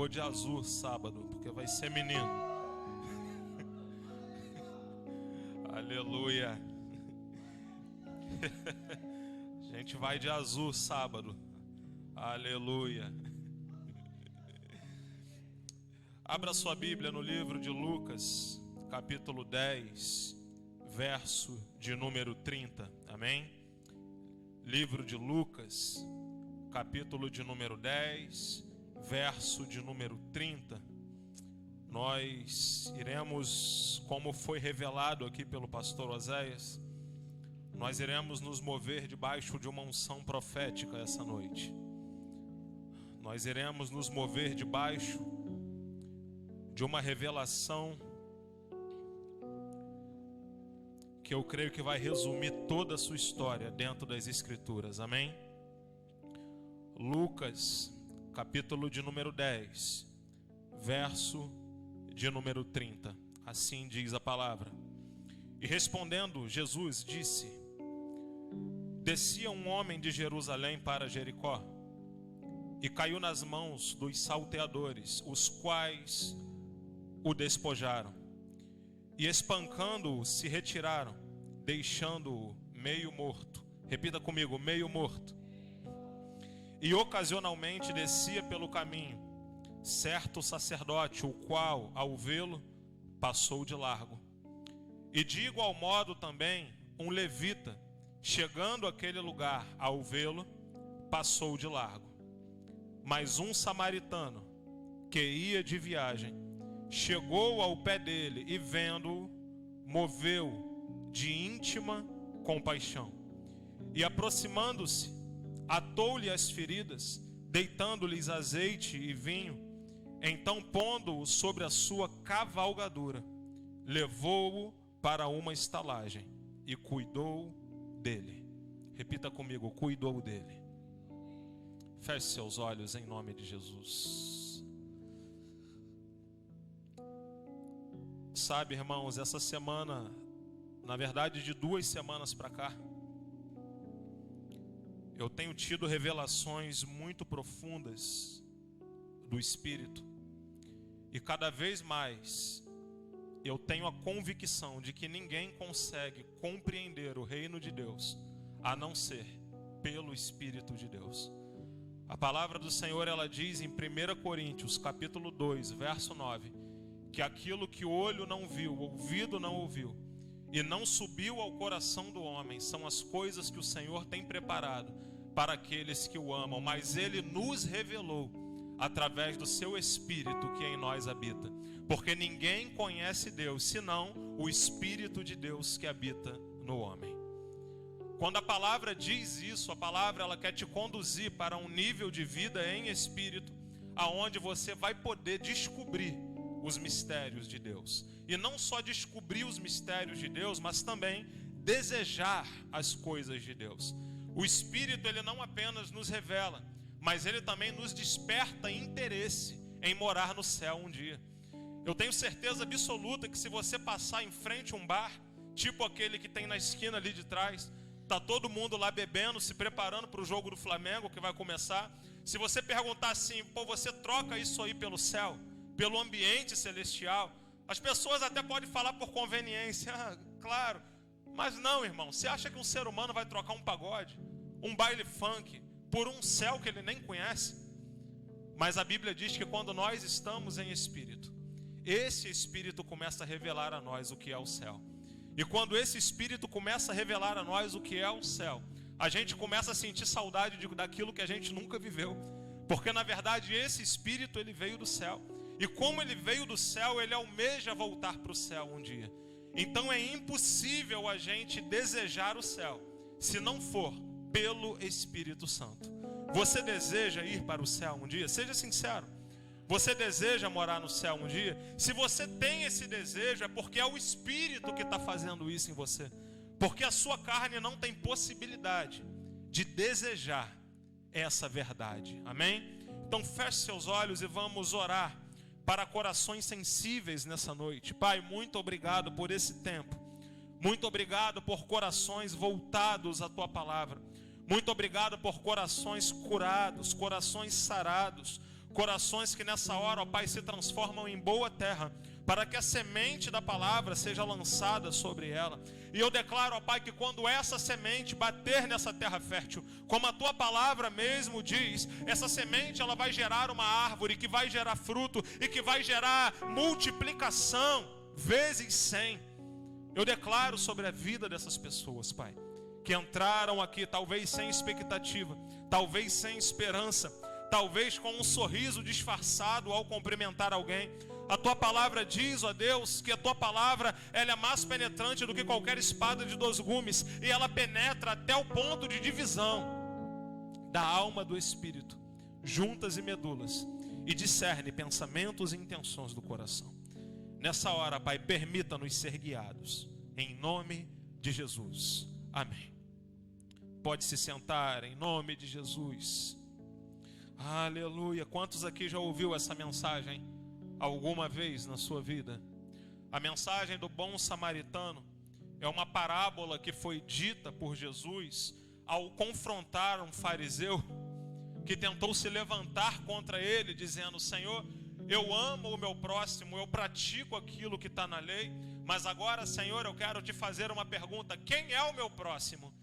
vou de azul sábado, porque vai ser menino. Aleluia. A gente vai de azul sábado. Aleluia. Abra sua Bíblia no livro de Lucas, capítulo 10, verso de número 30. Amém? Livro de Lucas, capítulo de número 10, verso de número 30. Nós iremos, como foi revelado aqui pelo pastor Oséias, nós iremos nos mover debaixo de uma unção profética essa noite. Nós iremos nos mover debaixo de uma revelação que eu creio que vai resumir toda a sua história dentro das Escrituras. Amém? Lucas, capítulo de número 10, verso de número 30. Assim diz a palavra. E respondendo, Jesus disse: descia um homem de Jerusalém para Jericó, e caiu nas mãos dos salteadores, os quais o despojaram, e espancando-o se retiraram, deixando-o meio morto. Repita comigo: meio morto. E ocasionalmente descia pelo caminho certo sacerdote, o qual, ao vê-lo, passou de largo. E de igual modo também um levita, chegando àquele lugar, ao vê-lo, passou de largo. Mas um samaritano, que ia de viagem, chegou ao pé dele e, vendo-o, moveu de íntima compaixão. E aproximando-se, atou-lhe as feridas, deitando-lhes azeite e vinho. Então, pondo-o sobre a sua cavalgadura, levou-o para uma estalagem e cuidou dele. Repita comigo: cuidou dele. Feche seus olhos em nome de Jesus. Sabe, irmãos, essa semana, na verdade de 2 semanas para cá, eu tenho tido revelações muito profundas do Espírito. E cada vez mais eu tenho a convicção de que ninguém consegue compreender o reino de Deus a não ser pelo Espírito de Deus. A palavra do Senhor, ela diz em 1 Coríntios, capítulo 2, verso 9, que aquilo que o olho não viu, o ouvido não ouviu, e não subiu ao coração do homem, são as coisas que o Senhor tem preparado para aqueles que o amam, mas Ele nos revelou através do seu Espírito que em nós habita, porque ninguém conhece Deus, senão o Espírito de Deus que habita no homem. Quando a palavra diz isso, a palavra ela quer te conduzir para um nível de vida em Espírito, aonde você vai poder descobrir os mistérios de Deus. E não só descobrir os mistérios de Deus, mas também desejar as coisas de Deus. O Espírito, ele não apenas nos revela, mas ele também nos desperta interesse em morar no céu um dia. Eu tenho certeza absoluta que se você passar em frente a um bar, tipo aquele que tem na esquina ali de trás, tá todo mundo lá bebendo, se preparando para o jogo do Flamengo que vai começar. Se você perguntar assim: pô, você troca isso aí pelo céu, pelo ambiente celestial? As pessoas até podem falar por conveniência, claro. Mas não, irmão, você acha que um ser humano vai trocar um pagode, um baile funk, por um céu que ele nem conhece? Mas a Bíblia diz que quando nós estamos em Espírito, esse Espírito começa a revelar a nós o que é o céu. E quando esse Espírito começa a revelar a nós o que é o céu, a gente começa a sentir saudade daquilo que a gente nunca viveu. Porque na verdade esse Espírito, ele veio do céu. E como ele veio do céu, ele almeja voltar para o céu um dia. Então é impossível a gente desejar o céu se não for pelo Espírito Santo. Você deseja ir para o céu um dia? Seja sincero. Você deseja morar no céu um dia? Se você tem esse desejo, é porque é o Espírito que está fazendo isso em você. Porque a sua carne não tem possibilidade de desejar essa verdade. Amém? Então feche seus olhos e vamos orar para corações sensíveis nessa noite. Pai, muito obrigado por esse tempo. Muito obrigado por corações voltados à Tua palavra. Muito obrigado por corações curados, corações sarados, Corações que nessa hora, ó Pai, se transformam em boa terra, para que a semente da palavra seja lançada sobre ela. E eu declaro, ó Pai, que quando essa semente bater nessa terra fértil, como a Tua palavra mesmo diz, essa semente ela vai gerar uma árvore que vai gerar fruto e que vai gerar multiplicação vezes 100. Eu declaro sobre a vida dessas pessoas, Pai, que entraram aqui talvez sem expectativa, talvez sem esperança, talvez com um sorriso disfarçado ao cumprimentar alguém. A Tua palavra diz, ó Deus, que a Tua palavra ela é mais penetrante do que qualquer espada de 2 gumes, e ela penetra até o ponto de divisão da alma do espírito, juntas e medulas, e discerne pensamentos e intenções do coração. Nessa hora, Pai, permita-nos ser guiados, em nome de Jesus. Amém. Pode se sentar, em nome de Jesus. Aleluia. Quantos aqui já ouviu essa mensagem alguma vez na sua vida? A mensagem do bom samaritano é uma parábola que foi dita por Jesus ao confrontar um fariseu que tentou se levantar contra ele, dizendo: Senhor, eu amo o meu próximo, eu pratico aquilo que está na lei, mas agora, Senhor, eu quero te fazer uma pergunta: quem é o meu próximo?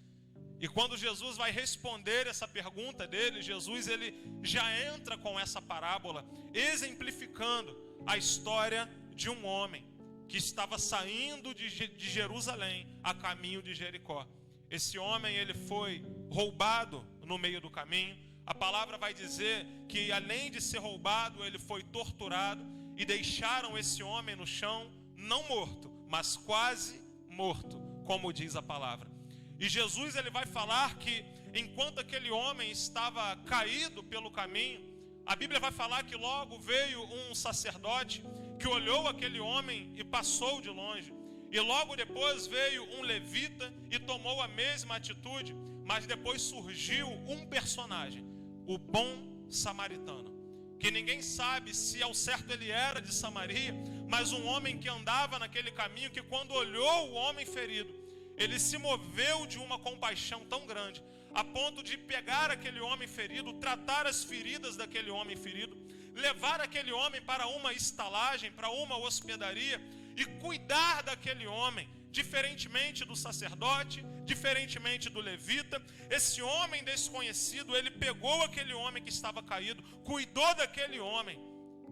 E quando Jesus vai responder essa pergunta dele, Jesus ele já entra com essa parábola, exemplificando a história de um homem que estava saindo de Jerusalém a caminho de Jericó. Esse homem ele foi roubado no meio do caminho. A palavra vai dizer que além de ser roubado, ele foi torturado, e deixaram esse homem no chão, não morto, mas quase morto, como diz a palavra. E Jesus ele vai falar que enquanto aquele homem estava caído pelo caminho, a Bíblia vai falar que logo veio um sacerdote que olhou aquele homem e passou de longe. E logo depois veio um levita e tomou a mesma atitude, mas depois surgiu um personagem, o bom samaritano, que ninguém sabe se ao certo ele era de Samaria, mas um homem que andava naquele caminho, que quando olhou o homem ferido, ele se moveu de uma compaixão tão grande, a ponto de pegar aquele homem ferido, tratar as feridas daquele homem ferido, levar aquele homem para uma estalagem, para uma hospedaria, e cuidar daquele homem, diferentemente do sacerdote, diferentemente do levita. Esse homem desconhecido, ele pegou aquele homem que estava caído, cuidou daquele homem,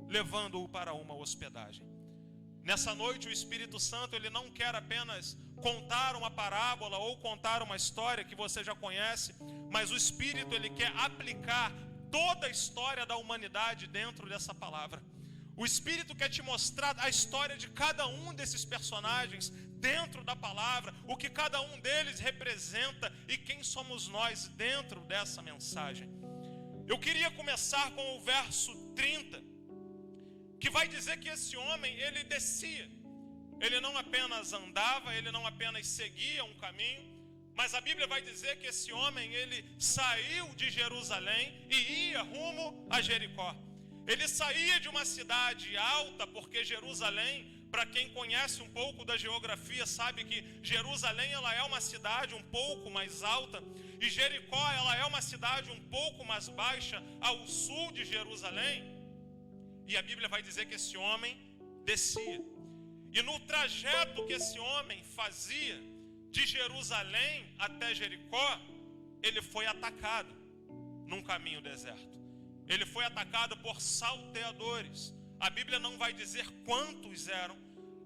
levando-o para uma hospedagem. Nessa noite o Espírito Santo ele não quer apenas contar uma parábola ou contar uma história que você já conhece, mas o Espírito ele quer aplicar toda a história da humanidade dentro dessa palavra. O Espírito quer te mostrar a história de cada um desses personagens dentro da palavra, o que cada um deles representa e quem somos nós dentro dessa mensagem. Eu queria começar com o verso 30, que vai dizer que esse homem, ele descia. Ele não apenas andava, ele não apenas seguia um caminho, mas a Bíblia vai dizer que esse homem, ele saiu de Jerusalém e ia rumo a Jericó. Ele saía de uma cidade alta, porque Jerusalém, para quem conhece um pouco da geografia, sabe que Jerusalém ela é uma cidade um pouco mais alta, e Jericó ela é uma cidade um pouco mais baixa, ao sul de Jerusalém. E a Bíblia vai dizer que esse homem descia. E no trajeto que esse homem fazia de Jerusalém até Jericó, ele foi atacado num caminho deserto. Ele foi atacado por salteadores. A Bíblia não vai dizer quantos eram.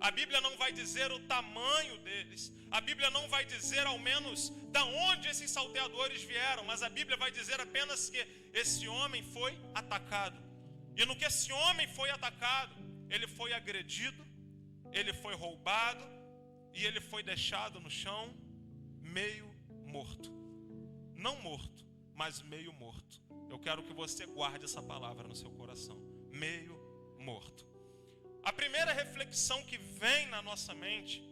A Bíblia não vai dizer o tamanho deles. A Bíblia não vai dizer ao menos de onde esses salteadores vieram. Mas a Bíblia vai dizer apenas que esse homem foi atacado. E no que esse homem foi atacado, ele foi agredido, ele foi roubado e ele foi deixado no chão meio morto. Não morto, mas meio morto. Eu quero que você guarde essa palavra no seu coração. Meio morto. A primeira reflexão que vem na nossa mente,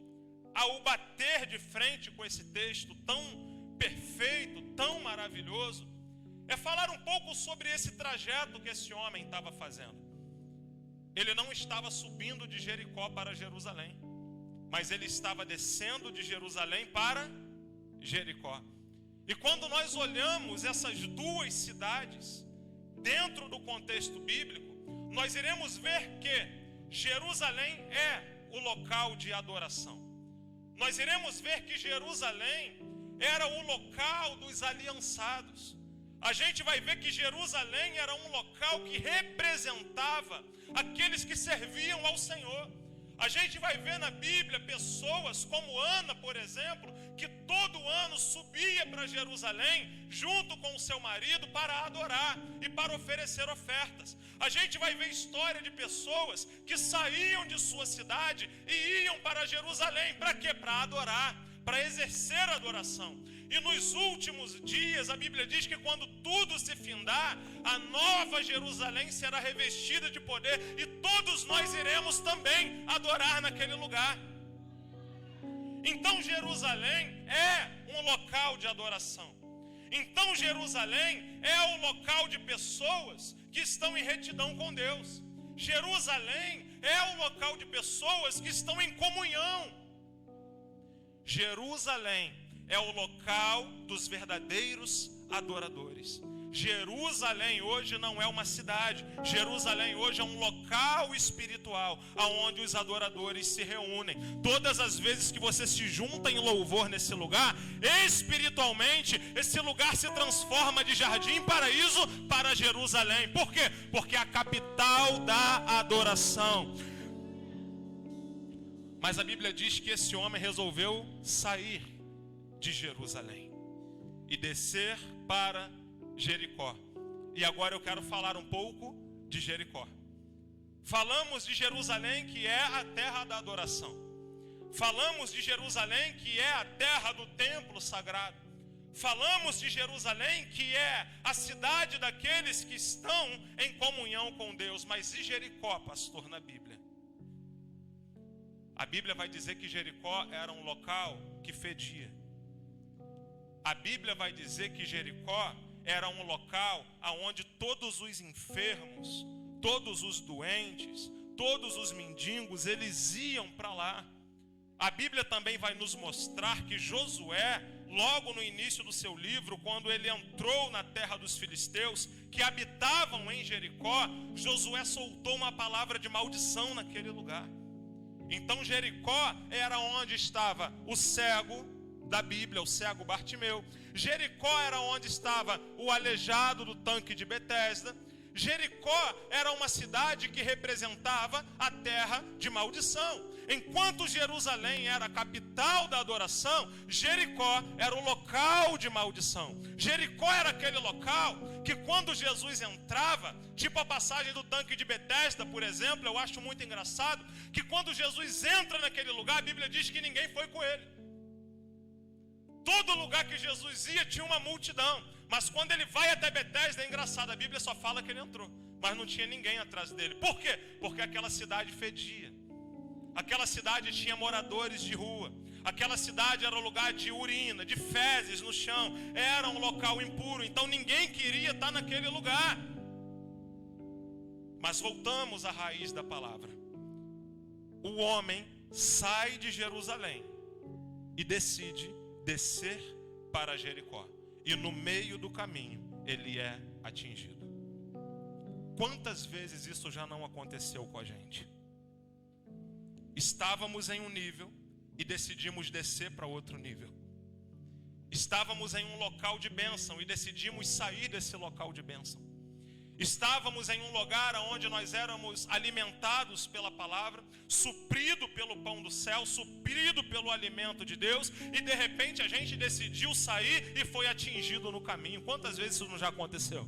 ao bater de frente com esse texto tão perfeito, tão maravilhoso, é falar um pouco sobre esse trajeto que esse homem estava fazendo. Ele não estava subindo de Jericó para Jerusalém, mas ele estava descendo de Jerusalém para Jericó. E quando nós olhamos essas duas cidades, dentro do contexto bíblico, nós iremos ver que Jerusalém é o local de adoração. Nós iremos ver que Jerusalém era o local dos aliançados. A gente vai ver que Jerusalém era um local que representava aqueles que serviam ao Senhor. A gente vai ver na Bíblia pessoas como Ana, por exemplo, que todo ano subia para Jerusalém junto com o seu marido para adorar e para oferecer ofertas. A gente vai ver história de pessoas que saíam de sua cidade e iam para Jerusalém. Para quê? Para adorar, para exercer a adoração. E nos últimos dias, a Bíblia diz que quando tudo se findar, a nova Jerusalém será revestida de poder e todos nós iremos também adorar naquele lugar. Então Jerusalém é um local de adoração. Então Jerusalém é o local de pessoas que estão em retidão com Deus. Jerusalém é o local de pessoas que estão em comunhão. Jerusalém é o local dos verdadeiros adoradores. Jerusalém hoje não é uma cidade. Jerusalém hoje é um local espiritual, aonde os adoradores se reúnem. Todas as vezes que você se junta em louvor nesse lugar, espiritualmente, esse lugar se transforma de jardim paraíso para Jerusalém. Por quê? Porque é a capital da adoração. Mas a Bíblia diz que esse homem resolveu sair de Jerusalém e descer para Jericó. E agora eu quero falar um pouco de Jericó. Falamos de Jerusalém, que é a terra da adoração. Falamos de Jerusalém, que é a terra do templo sagrado. Falamos de Jerusalém, que é a cidade daqueles que estão em comunhão com Deus. Mas e Jericó, pastor, na Bíblia? A Bíblia vai dizer que Jericó era um local que fedia. A Bíblia vai dizer que Jericó era um local onde todos os enfermos, todos os doentes, todos os mendigos, eles iam para lá. A Bíblia também vai nos mostrar que Josué, logo no início do seu livro, quando ele entrou na terra dos filisteus, que habitavam em Jericó, Josué soltou uma palavra de maldição naquele lugar. Então Jericó era onde estava o cego da Bíblia, o cego Bartimeu. Jericó era onde estava o aleijado do tanque de Betesda. Jericó era uma cidade que representava a terra de maldição. Enquanto Jerusalém era a capital da adoração, Jericó era o local de maldição. Jericó era aquele local que quando Jesus entrava, tipo a passagem do tanque de Betesda, por exemplo, eu acho muito engraçado, que quando Jesus entra naquele lugar, a Bíblia diz que ninguém foi com ele. Todo lugar que Jesus ia tinha uma multidão. Mas quando ele vai até Betesda, é engraçado, a Bíblia só fala que ele entrou. Mas não tinha ninguém atrás dele. Por quê? Porque aquela cidade fedia. Aquela cidade tinha moradores de rua. Aquela cidade era um lugar de urina, de fezes no chão. Era um local impuro. Então ninguém queria estar naquele lugar. Mas voltamos à raiz da palavra. O homem sai de Jerusalém e decide descer para Jericó. E no meio do caminho ele é atingido. Quantas vezes isso já não aconteceu com a gente? Estávamos em um nível e decidimos descer para outro nível. Estávamos em um local de bênção e decidimos sair desse local de bênção. Estávamos em um lugar onde nós éramos alimentados pela palavra, suprido pelo pão do céu, suprido pelo alimento de Deus, e de repente a gente decidiu sair e foi atingido no caminho. Quantas vezes isso não já aconteceu?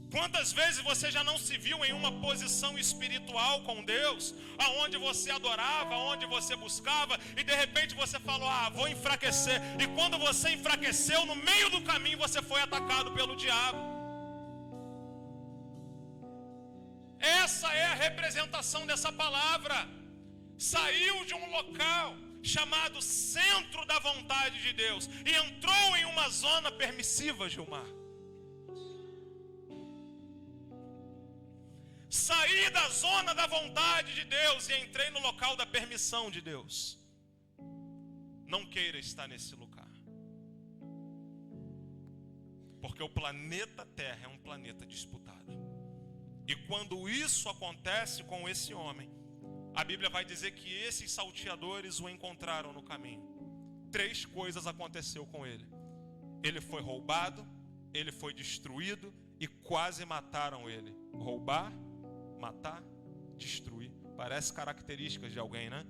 Quantas vezes você já não se viu em uma posição espiritual com Deus, aonde você adorava, aonde você buscava, e de repente você falou, vou enfraquecer, e quando você enfraqueceu, no meio do caminho você foi atacado pelo diabo. Essa é a representação dessa palavra. Saiu de um local chamado centro da vontade de Deus e entrou em uma zona permissiva, Gilmar. Saí da zona da vontade de Deus e entrei no local da permissão de Deus. Não queira estar nesse lugar. Porque o planeta Terra é um planeta disputado. E quando isso acontece com esse homem, a Bíblia vai dizer que esses salteadores o encontraram no caminho. 3 coisas aconteceu com ele. Ele foi roubado, ele foi destruído e quase mataram ele. Roubar, matar, destruir. Parece características de alguém, né?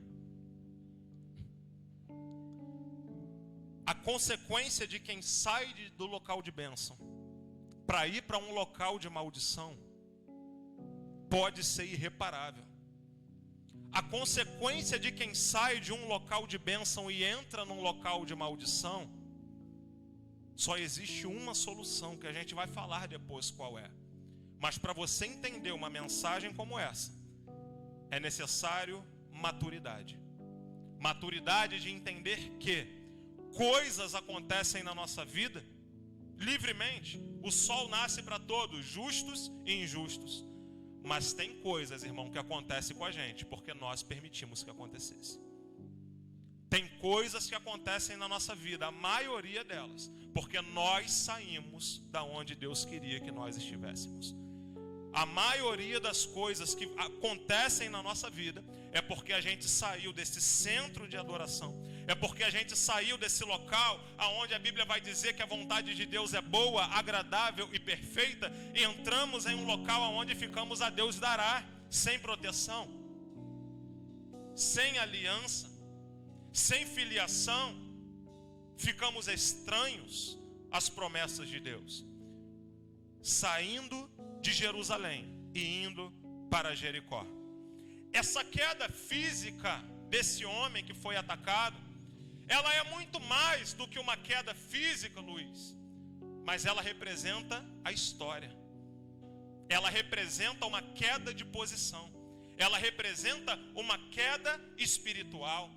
A consequência de quem sai do local de bênção para ir para um local de maldição pode ser irreparável. A consequência de quem sai de um local de bênção e entra num local de maldição, só existe uma solução, que a gente vai falar depois qual é. Mas para você entender uma mensagem como essa, é necessário maturidade. Maturidade de entender que coisas acontecem na nossa vida livremente. O sol nasce para todos, justos e injustos. Mas tem coisas, irmão, que acontecem com a gente porque nós permitimos que acontecesse. Tem coisas que acontecem na nossa vida, a maioria delas, porque nós saímos da onde Deus queria que nós estivéssemos. A maioria das coisas que acontecem na nossa vida é porque a gente saiu desse centro de adoração. É porque a gente saiu desse local aonde a Bíblia vai dizer que a vontade de Deus é boa, agradável e perfeita, e entramos em um local aonde ficamos a Deus dará, sem proteção, sem aliança, sem filiação, ficamos estranhos às promessas de Deus, saindo de Jerusalém e indo para Jericó. Essa queda física desse homem que foi atacado, ela é muito mais do que uma queda física, Luiz, mas ela representa a história. Ela representa uma queda de posição. Ela representa uma queda espiritual.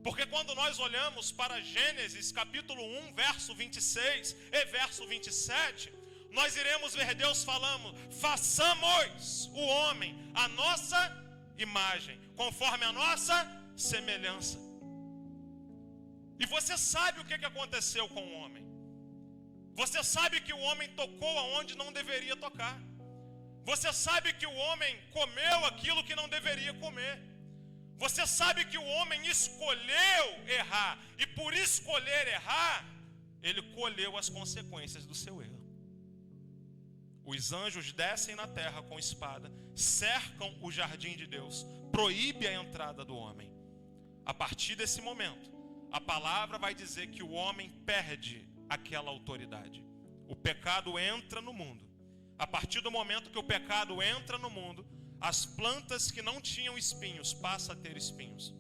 Porque quando nós olhamos para Gênesis capítulo 1, verso 26 e verso 27, nós iremos ver Deus falando: façamos o homem a nossa imagem, conforme a nossa semelhança. E você sabe o que aconteceu com o homem. Você sabe que o homem tocou aonde não deveria tocar. Você sabe que o homem comeu aquilo que não deveria comer. Você sabe que o homem escolheu errar. E por escolher errar, ele colheu as consequências do seu erro. Os anjos descem na terra com espada, cercam o jardim de Deus, proíbe a entrada do homem. A partir desse momento, a palavra vai dizer que o homem perde aquela autoridade. O pecado entra no mundo. A partir do momento que o pecado entra no mundo, as plantas que não tinham espinhos passam a ter espinhos.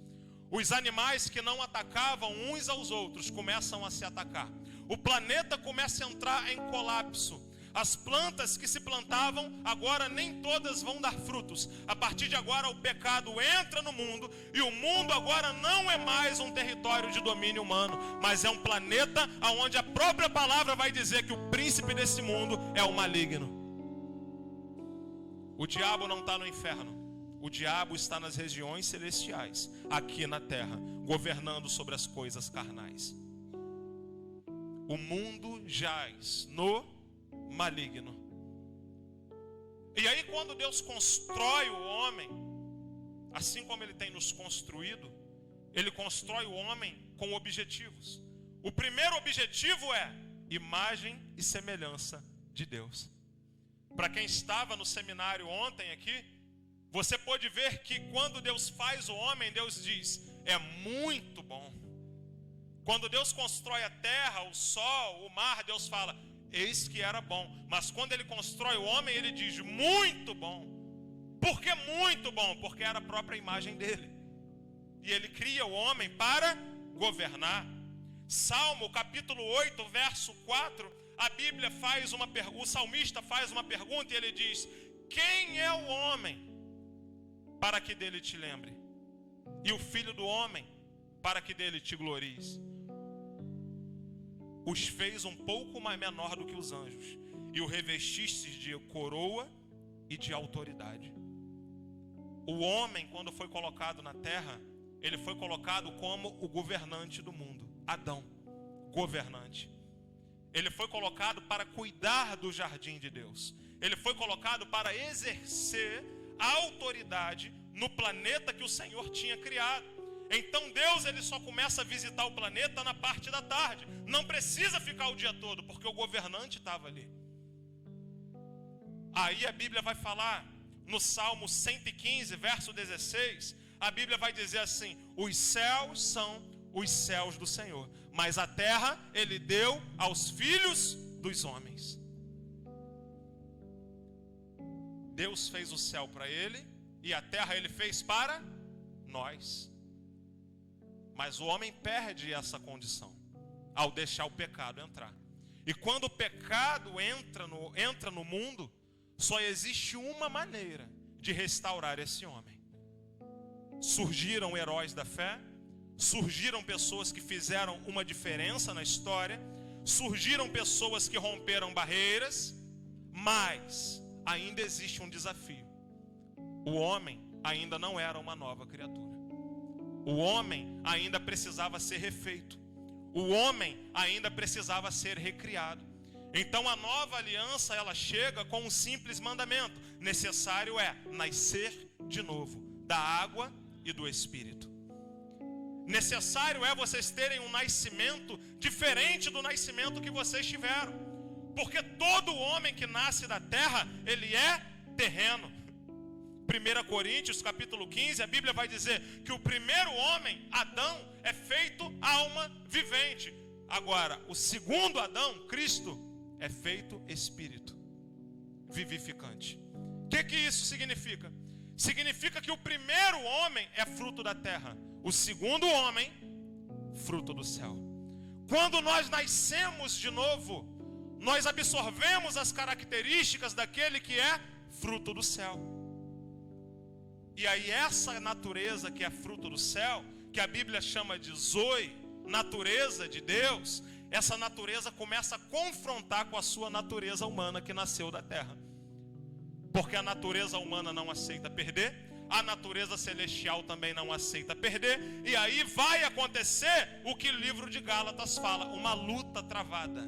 Os animais que não atacavam uns aos outros começam a se atacar. O planeta começa a entrar em colapso. As plantas que se plantavam, agora nem todas vão dar frutos. A partir de agora o pecado entra no mundo, e o mundo agora não é mais um território de domínio humano, mas é um planeta onde a própria palavra vai dizer que o príncipe desse mundo é o maligno. O diabo não está no inferno. O diabo está nas regiões celestiais, aqui na terra, governando sobre as coisas carnais. O mundo jaz no maligno. E aí quando Deus constrói o homem, assim como Ele tem nos construído, Ele constrói o homem com objetivos. O primeiro objetivo é imagem e semelhança de Deus. Para quem estava no seminário ontem aqui, você pôde ver que quando Deus faz o homem, Deus diz: é muito bom. Quando Deus constrói a terra, o sol, o mar, Deus fala: eis que era bom. Mas quando Ele constrói o homem, Ele diz: muito bom. Por que muito bom? Porque era a própria imagem dele. E Ele cria o homem para governar. Salmo capítulo 8, verso 4, a Bíblia faz uma pergunta, o salmista faz uma pergunta e ele diz: quem é o homem para que dele te lembre? E o filho do homem para que dele te glories? Os fez um pouco mais menor do que os anjos, e o revestistes de coroa e de autoridade. O homem, quando foi colocado na terra, ele foi colocado como o governante do mundo. Adão, governante. Ele foi colocado para cuidar do jardim de Deus. Ele foi colocado para exercer a autoridade no planeta que o Senhor tinha criado. Então Deus ele só começa a visitar o planeta na parte da tarde. Não precisa ficar o dia todo, porque o governante estava ali. Aí a Bíblia vai falar no Salmo 115, verso 16. A Bíblia vai dizer assim: os céus são os céus do Senhor, mas a terra ele deu aos filhos dos homens. Deus fez o céu para ele e a terra ele fez para nós. Mas o homem perde essa condição ao deixar o pecado entrar. E quando o pecado entra no mundo, só existe uma maneira de restaurar esse homem. Surgiram heróis da fé, surgiram pessoas que fizeram uma diferença na história, surgiram pessoas que romperam barreiras, mas ainda existe um desafio. O homem ainda não era uma nova criatura. O homem ainda precisava ser refeito. O homem ainda precisava ser recriado. Então a nova aliança ela chega com um simples mandamento: necessário é nascer de novo, da água e do Espírito. Necessário é vocês terem um nascimento diferente do nascimento que vocês tiveram, porque todo homem que nasce da terra, ele é terreno. 1 Coríntios capítulo 15, a Bíblia vai dizer que o primeiro homem, Adão, é feito alma vivente. Agora, o segundo Adão, Cristo, é feito espírito vivificante. O que isso significa? Significa que o primeiro homem é fruto da terra, o segundo homem, fruto do céu. Quando nós nascemos de novo, nós absorvemos as características daquele que é fruto do céu. E aí essa natureza que é fruto do céu, que a Bíblia chama de Zoe, natureza de Deus, essa natureza começa a confrontar com a sua natureza humana que nasceu da terra. Porque a natureza humana não aceita perder, a natureza celestial também não aceita perder, e aí vai acontecer o que o livro de Gálatas fala, uma luta travada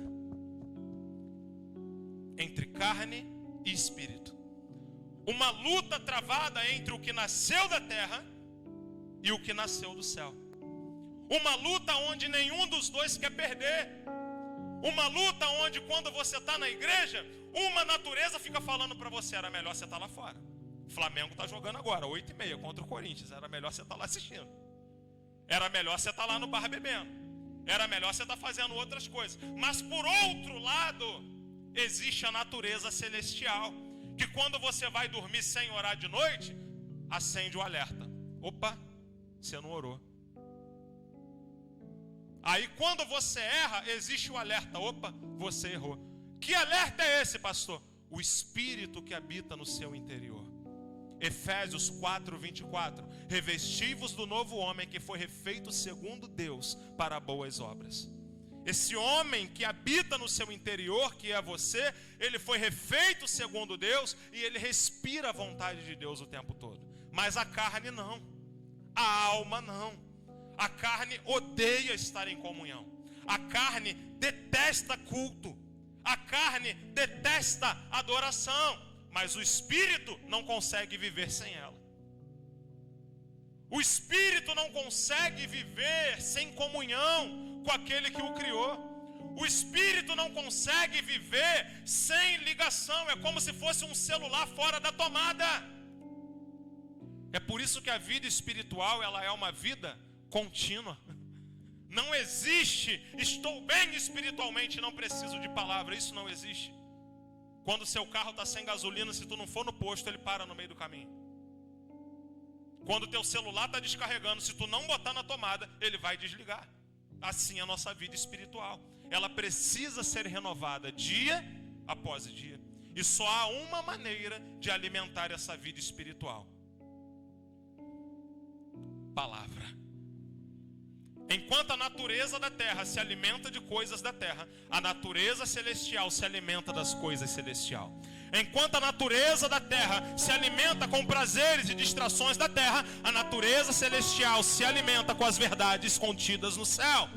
entre carne e espírito. Uma luta travada entre o que nasceu da terra e o que nasceu do céu. Uma luta onde nenhum dos dois quer perder. Uma luta onde quando você está na igreja, uma natureza fica falando para você: era melhor você estar lá fora. O Flamengo está jogando agora, 8h30 contra o Corinthians. Era melhor você estar lá assistindo. Era melhor você estar lá no bar bebendo. Era melhor você estar fazendo outras coisas. Mas por outro lado, existe a natureza celestial, que quando você vai dormir sem orar de noite, acende o alerta: opa, você não orou. Aí quando você erra, existe o alerta: opa, você errou. Que alerta é esse, pastor? O Espírito que habita no seu interior. Efésios 4:24. Revesti-vos do novo homem que foi refeito segundo Deus para boas obras. Esse homem que habita no seu interior, que é você, ele foi refeito segundo Deus e ele respira a vontade de Deus o tempo todo. Mas a carne não, a alma não. A carne odeia estar em comunhão. A carne detesta culto. A carne detesta adoração. Mas o espírito não consegue viver sem ela. O espírito não consegue viver sem comunhão com aquele que o criou. O espírito não consegue viver sem ligação. É como se fosse um celular fora da tomada. É por isso que a vida espiritual, ela é uma vida contínua. Não existe, estou bem espiritualmente, não preciso de palavra. Isso não existe. Quando seu carro está sem gasolina, se tu não for no posto, ele para no meio do caminho. Quando teu celular está descarregando, se tu não botar na tomada, ele vai desligar. Assim é a nossa vida espiritual. Ela precisa ser renovada dia após dia. E só há uma maneira de alimentar essa vida espiritual: palavra. Enquanto a natureza da terra se alimenta de coisas da terra, a natureza celestial se alimenta das coisas celestiais. Enquanto a natureza da terra se alimenta com prazeres e distrações da terra, a natureza celestial se alimenta com as verdades contidas no céu.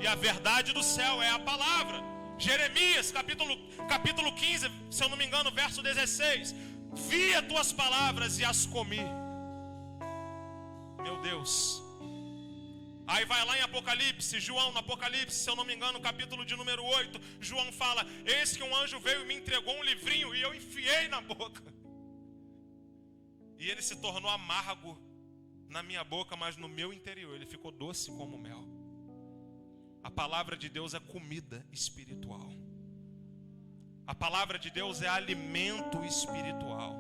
E a verdade do céu é a palavra. Jeremias, capítulo 15, se eu não me engano, verso 16. Vi as tuas palavras e as comi. Meu Deus. Aí vai lá em Apocalipse, João no Apocalipse, se eu não me engano, capítulo de número 8. João fala: eis que um anjo veio e me entregou um livrinho e eu enfiei na boca. E ele se tornou amargo na minha boca, mas no meu interior ele ficou doce como mel. A palavra de Deus é comida espiritual. A palavra de Deus é alimento espiritual.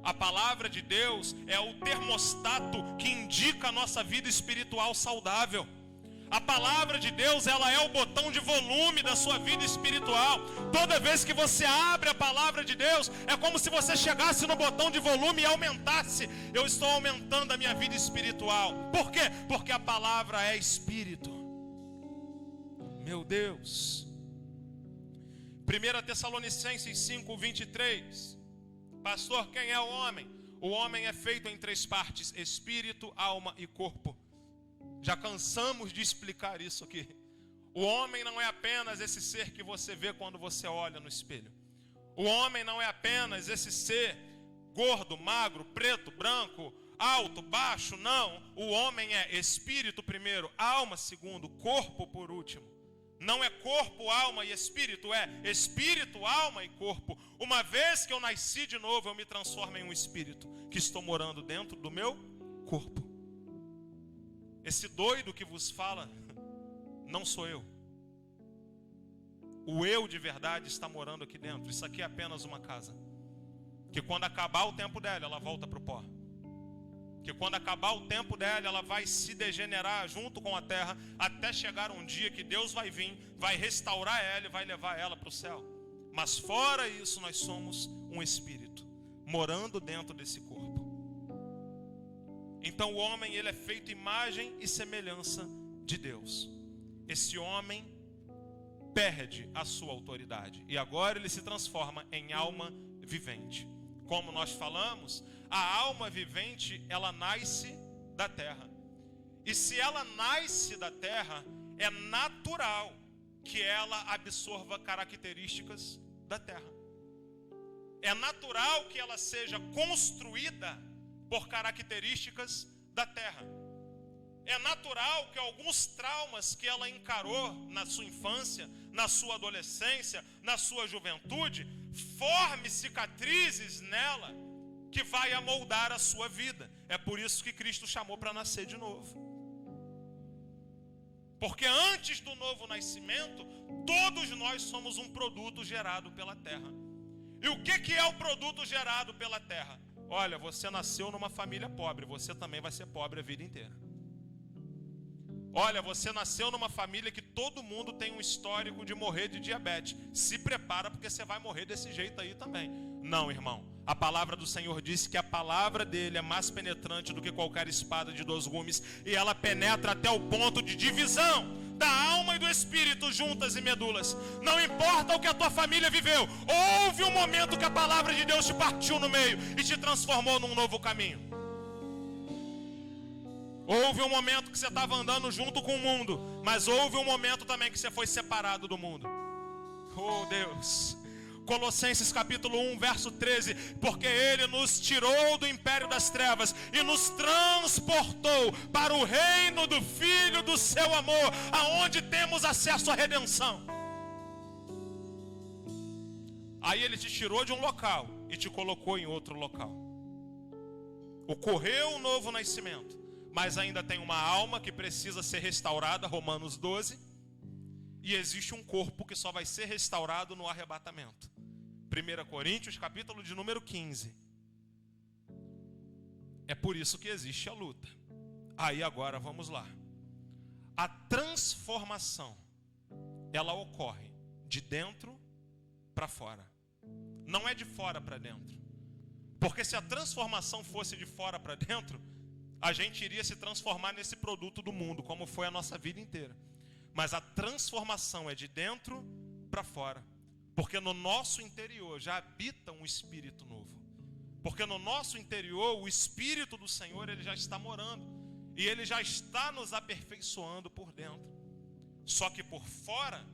A palavra de Deus é o termostato que indica a nossa vida espiritual saudável. A palavra de Deus, ela é o botão de volume da sua vida espiritual. Toda vez que você abre a palavra de Deus, é como se você chegasse no botão de volume e aumentasse. Eu estou aumentando a minha vida espiritual. Por quê? Porque a palavra é espírito. Meu Deus. 1 Tessalonicenses 5:23. Pastor, quem é o homem? O homem é feito em 3 partes: espírito, alma e corpo. Já cansamos de explicar isso aqui. O homem não é apenas esse ser que você vê quando você olha no espelho. O homem não é apenas esse ser gordo, magro, preto, branco, alto, baixo. Não. O homem é espírito primeiro, alma segundo, corpo por último. Não é corpo, alma e espírito, é espírito, alma e corpo. Uma vez que eu nasci de novo, eu me transformo em um espírito que estou morando dentro do meu corpo. Esse doido que vos fala não sou eu. O eu de verdade está morando aqui dentro. Isso aqui é apenas uma casa, que quando acabar o tempo dela, ela volta para o pó. Que quando acabar o tempo dela, ela vai se degenerar junto com a terra, até chegar um dia que Deus vai vir, vai restaurar ela e vai levar ela para o céu. Mas fora isso, nós somos um espírito morando dentro desse corpo. Então o homem, ele é feito imagem e semelhança de Deus. Esse homem perde a sua autoridade e agora ele se transforma em alma vivente. Como nós falamos, a alma vivente, ela nasce da terra. E se ela nasce da terra, é natural que ela absorva características da terra. É natural que ela seja construída por características da terra. É natural que alguns traumas que ela encarou na sua infância, na sua adolescência, na sua juventude, forme cicatrizes nela que vai amoldar a sua vida. É por isso que Cristo chamou para nascer de novo. Porque antes do novo nascimento, todos nós somos um produto gerado pela terra. E o que é o produto gerado pela terra? Olha, você nasceu numa família pobre, você também vai ser pobre a vida inteira. Olha, você nasceu numa família que todo mundo tem um histórico de morrer de diabetes. Se prepara, porque você vai morrer desse jeito aí também. Não, irmão. A palavra do Senhor disse que a palavra dele é mais penetrante do que qualquer espada de 2 gumes. E ela penetra até o ponto de divisão da alma e do espírito, juntas e medulas. Não importa o que a tua família viveu. Houve um momento que a palavra de Deus te partiu no meio e te transformou num novo caminho. Houve um momento que você estava andando junto com o mundo, mas houve um momento também que você foi separado do mundo. Oh Deus. Colossenses capítulo 1, verso 13. Porque Ele nos tirou do império das trevas e nos transportou para o reino do Filho do seu amor, aonde temos acesso à redenção. Aí Ele te tirou de um local e te colocou em outro local. Ocorreu um novo nascimento, mas ainda tem uma alma que precisa ser restaurada, Romanos 12. E existe um corpo que só vai ser restaurado no arrebatamento. 1 Coríntios, capítulo de número 15. É por isso que existe a luta. Aí agora vamos lá. A transformação, ela ocorre de dentro para fora. Não é de fora para dentro. Porque se a transformação fosse de fora para dentro, a gente iria se transformar nesse produto do mundo, como foi a nossa vida inteira. Mas a transformação é de dentro para fora. Porque no nosso interior já habita um espírito novo. Porque no nosso interior o Espírito do Senhor, ele já está morando. E ele já está nos aperfeiçoando por dentro. Só que por fora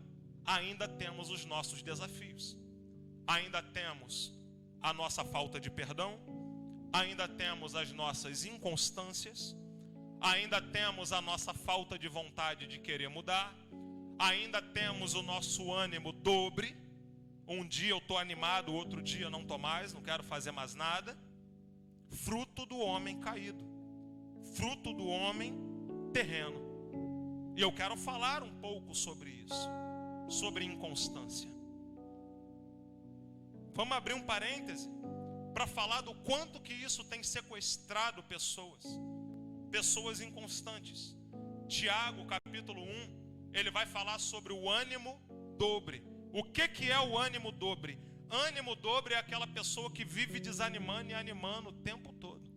ainda temos os nossos desafios. Ainda temos a nossa falta de perdão, ainda temos as nossas inconstâncias, ainda temos a nossa falta de vontade de querer mudar, ainda temos o nosso ânimo dobre. Um dia eu estou animado, outro dia eu não estou mais, não quero fazer mais nada. Fruto do homem caído, fruto do homem terreno. E eu quero falar um pouco sobre isso, sobre inconstância. Vamos abrir um parêntese para falar do quanto que isso tem sequestrado pessoas inconstantes. Tiago, capítulo 1, ele vai falar sobre o ânimo dobre. O que é o ânimo dobre? Ânimo dobre é aquela pessoa que vive desanimando e animando o tempo todo.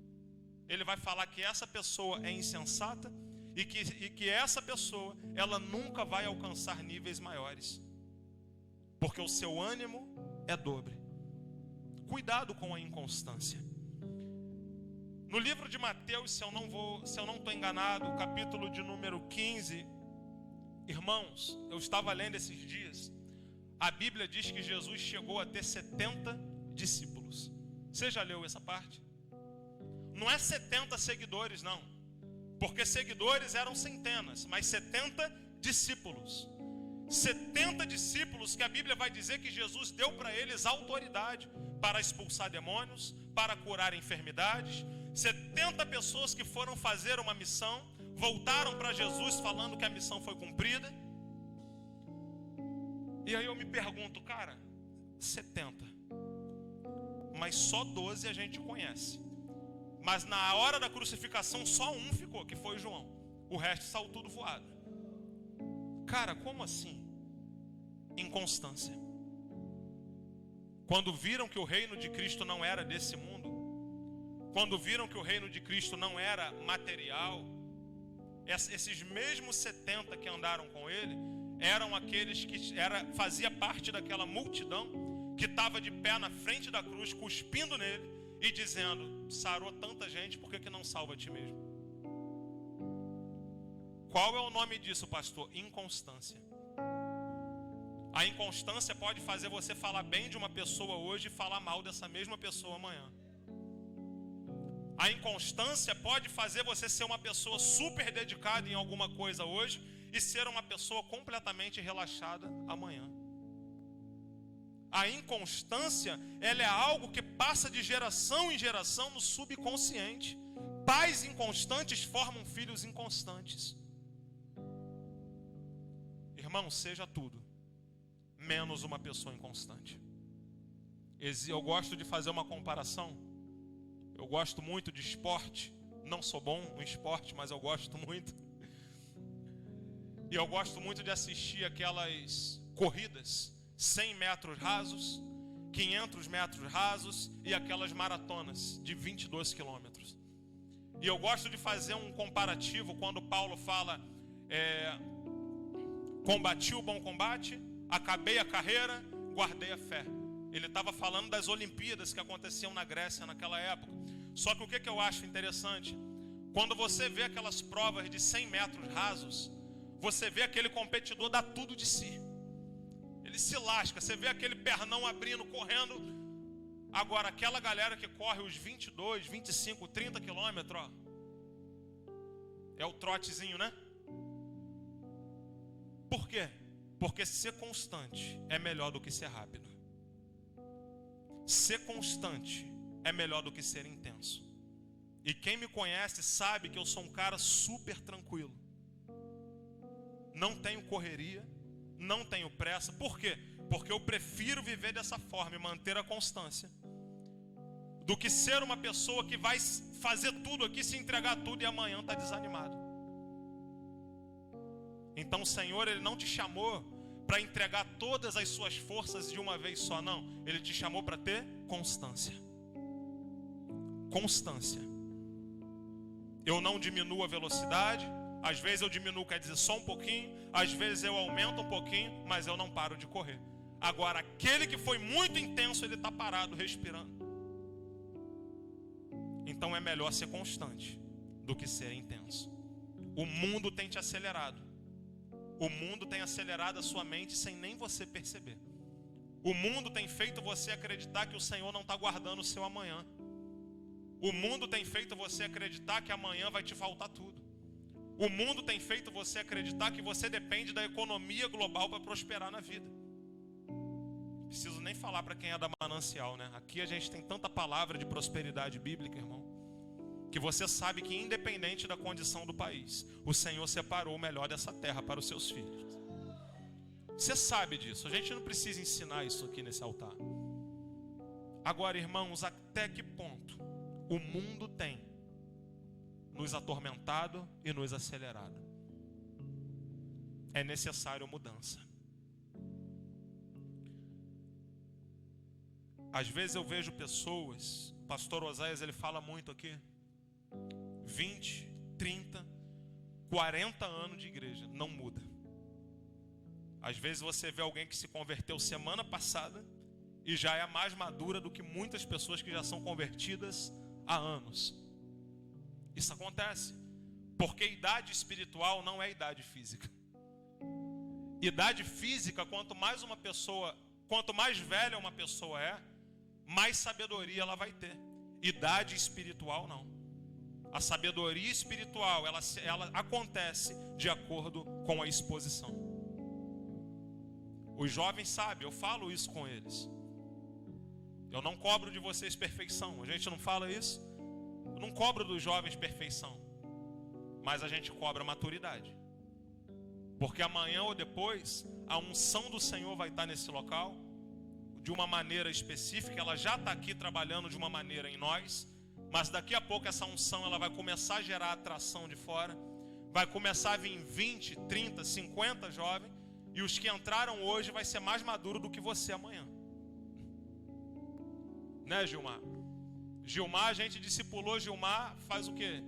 Ele vai falar que essa pessoa é insensata e que essa pessoa, ela nunca vai alcançar níveis maiores, porque o seu ânimo é dobre. Cuidado com a inconstância. No livro de Mateus, se eu não estou enganado, o capítulo de número 15, irmãos, eu estava lendo esses dias, a Bíblia diz que Jesus chegou a ter 70 discípulos. Você já leu essa parte? Não é 70 seguidores, não. Porque seguidores eram centenas, mas 70 discípulos. 70 discípulos que a Bíblia vai dizer que Jesus deu para eles autoridade para expulsar demônios, para curar enfermidades. 70 pessoas que foram fazer uma missão, voltaram para Jesus falando que a missão foi cumprida. E aí eu me pergunto, cara, 70, mas só 12 a gente conhece. Mas na hora da crucificação só um ficou, que foi João. O resto saiu tudo voado. Cara, como assim? Inconstância. Quando viram que o reino de Cristo não era desse mundo, quando viram que o reino de Cristo não era material, esses mesmos 70 que andaram com ele, eram aqueles que fazia parte daquela multidão que estava de pé na frente da cruz, cuspindo nele e dizendo: sarou tanta gente, por que não salva a ti mesmo? Qual é o nome disso, pastor? Inconstância. A inconstância pode fazer você falar bem de uma pessoa hoje e falar mal dessa mesma pessoa amanhã. A inconstância pode fazer você ser uma pessoa super dedicada em alguma coisa hoje e ser uma pessoa completamente relaxada amanhã. A inconstância, ela é algo que passa de geração em geração no subconsciente. Pais inconstantes formam filhos inconstantes. Irmão, seja tudo menos uma pessoa inconstante. Eu gosto de fazer uma comparação. Eu gosto muito de esporte. Não sou bom no esporte, mas eu gosto muito. E eu gosto muito de assistir aquelas corridas 100 metros rasos, 500 metros rasos e aquelas maratonas de 22 quilômetros. E eu gosto de fazer um comparativo quando Paulo fala: combati o bom combate, acabei a carreira, guardei a fé. Ele estava falando das Olimpíadas que aconteciam na Grécia naquela época. Só que o que eu acho interessante? Quando você vê aquelas provas de 100 metros rasos, você vê aquele competidor dar tudo de si. Ele se lasca, você vê aquele pernão abrindo, correndo. Agora, aquela galera que corre os 22, 25, 30 quilômetros, ó, é o trotezinho, né? Por quê? Porque ser constante é melhor do que ser rápido. Ser constante é melhor do que ser intenso. E quem me conhece sabe que eu sou um cara super tranquilo. Não tenho correria, não tenho pressa. Por quê? Porque eu prefiro viver dessa forma e manter a constância, do que ser uma pessoa que vai fazer tudo aqui, se entregar tudo e amanhã está desanimado. Então o Senhor, Ele não te chamou para entregar todas as suas forças de uma vez só, não. Ele te chamou para ter constância. Constância. Eu não diminuo a velocidade. Às vezes eu diminuo, quer dizer, só um pouquinho. Às vezes eu aumento um pouquinho, mas eu não paro de correr. Agora, aquele que foi muito intenso, ele está parado, respirando. Então é melhor ser constante do que ser intenso. O mundo tem te acelerado. O mundo tem acelerado a sua mente sem nem você perceber. O mundo tem feito você acreditar que o Senhor não está guardando o seu amanhã. O mundo tem feito você acreditar que amanhã vai te faltar tudo. O mundo tem feito você acreditar que você depende da economia global para prosperar na vida. Não preciso nem falar para quem é da Manancial, né? Aqui a gente tem tanta palavra de prosperidade bíblica, irmão, que você sabe que independente da condição do país, o Senhor separou o melhor dessa terra para os seus filhos. Você sabe disso, a gente não precisa ensinar isso aqui nesse altar. Agora, irmãos, até que ponto o mundo tem nos atormentado e nos acelerado? É necessário mudança. Às vezes eu vejo pessoas, o pastor Oséias, ele fala muito aqui, 20, 30, 40 anos de igreja, não muda. Às vezes você vê alguém que se converteu semana passada e já é mais madura do que muitas pessoas que já são convertidas há anos. Isso acontece porque idade espiritual não é idade física. Idade física, quanto mais velha uma pessoa é, mais sabedoria ela vai ter. Idade espiritual não. A sabedoria espiritual, ela acontece de acordo com a exposição. Os jovens sabem, eu falo isso com eles. Eu não cobro de vocês perfeição. A gente não fala isso? Eu não cobro dos jovens perfeição. Mas a gente cobra maturidade. Porque amanhã ou depois, a unção do Senhor vai estar nesse local, de uma maneira específica. Ela já está aqui trabalhando de uma maneira em nós. Mas daqui a pouco essa unção ela vai começar a gerar atração de fora. Vai começar a vir 20, 30, 50 jovens. E os que entraram hoje vai ser mais maduro do que você amanhã. Né, Gilmar? Gilmar, a gente discipulou Gilmar faz o quê?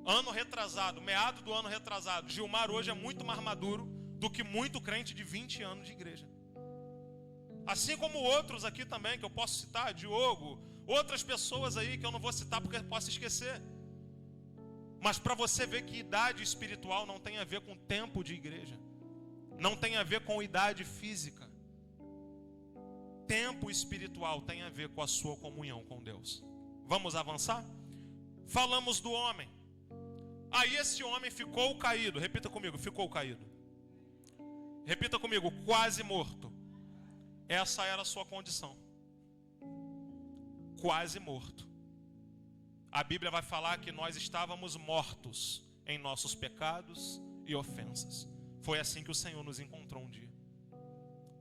Ano retrasado, meado do ano retrasado. Gilmar hoje é muito mais maduro do que muito crente de 20 anos de igreja. Assim como outros aqui também, que eu posso citar, Diogo, outras pessoas aí que eu não vou citar porque eu posso esquecer. Mas para você ver que idade espiritual não tem a ver com tempo de igreja. Não tem a ver com idade física. Tempo espiritual tem a ver com a sua comunhão com Deus. Vamos avançar? Falamos do homem. Aí esse homem ficou caído. Repita comigo, ficou caído. Repita comigo, quase morto. Essa era a sua condição. Quase morto. A Bíblia vai falar que nós estávamos mortos em nossos pecados e ofensas. Foi assim que o Senhor nos encontrou um dia.